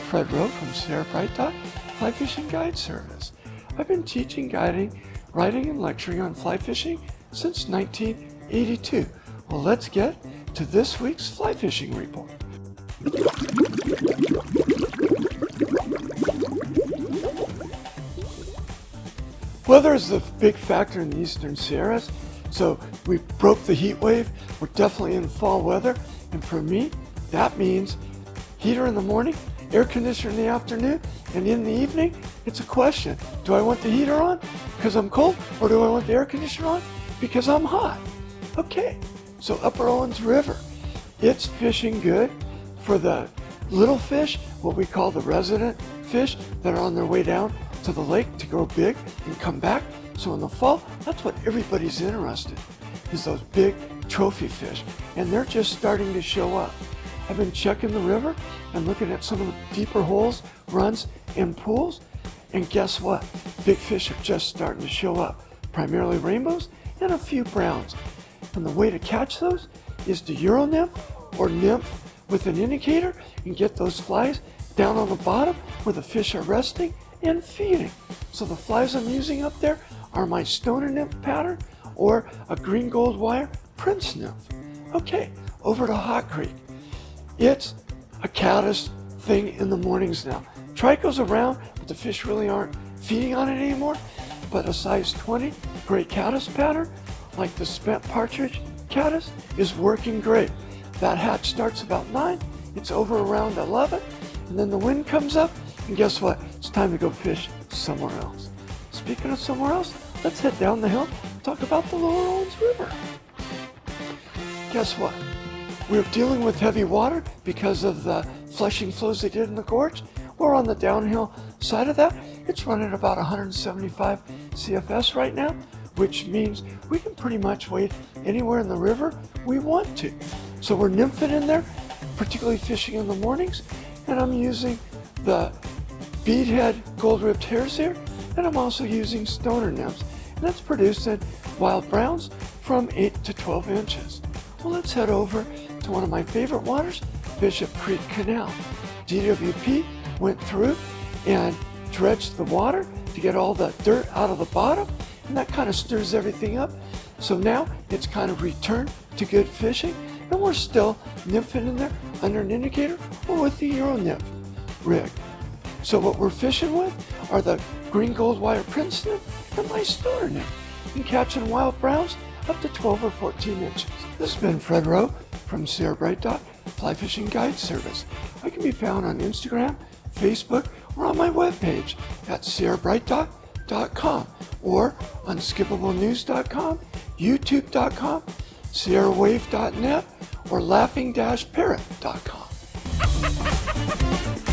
Fred Rowe from Sierra Bright Dot Fly Fishing Guide Service. I've been teaching, guiding, writing, and lecturing on fly fishing since 1982. Well, let's get to this week's fly fishing report. Weather is the big factor in the eastern Sierras, so we broke the heat wave. We're definitely in fall weather, and for me, that means heater in the morning, air conditioner in the afternoon, and in the evening, it's a question. Do I want the heater on because I'm cold, or do I want the air conditioner on because I'm hot? Okay, so Upper Rowe's River, it's fishing good for the little fish, what we call the resident fish that are on their way down to the lake to grow big and come back. So in the fall, that's what everybody's interested in, is those big trophy fish, and they're just starting to show up. I've been checking the river and looking at some of the deeper holes, runs, and pools, and guess what? Big fish are just starting to show up, primarily rainbows and a few browns. And the way to catch those is to Euro nymph or nymph with an indicator and get those flies down on the bottom where the fish are resting and feeding. So the flies I'm using up there are my stoner nymph pattern or a green gold wire prince nymph. Okay, over to Hot Creek. It's a caddis thing in the mornings now. Trico's around, but the fish really aren't feeding on it anymore. But a size 20 gray caddis pattern, like the spent partridge caddis, is working great. That hatch starts about 9, it's over around 11, and then the wind comes up, and guess what? It's time to go fish somewhere else. Speaking of somewhere else, let's head down the hill and talk about the Laurels River. Guess what? We're dealing with heavy water because of the flushing flows they did in the gorge. We're on the downhill side of that. It's running about 175 CFS right now, which means we can pretty much wade anywhere in the river we want to. So we're nymphing in there, particularly fishing in the mornings, and I'm using the beadhead gold-ribbed hares here, and I'm also using stoner nymphs, and that's producing wild browns from 8 to 12 inches. Well, let's head over to one of my favorite waters, Bishop Creek Canal. DWP went through and dredged the water to get all the dirt out of the bottom, and that kind of stirs everything up. So now it's kind of returned to good fishing, and we're still nymphing in there under an indicator or with the Euro nymph rig. So what we're fishing with are the green gold wire prince nymph and my stoner nymph, and catching wild browns up to 12 or 14 inches. This has been Fred Rowe from Sierra Bright Dot Fly Fishing Guide Service. I can be found on Instagram, Facebook, or on my webpage at sierrabrightdot.com or on skippablenews.com, youtube.com, sierrawave.net, or laughing-parrot.com.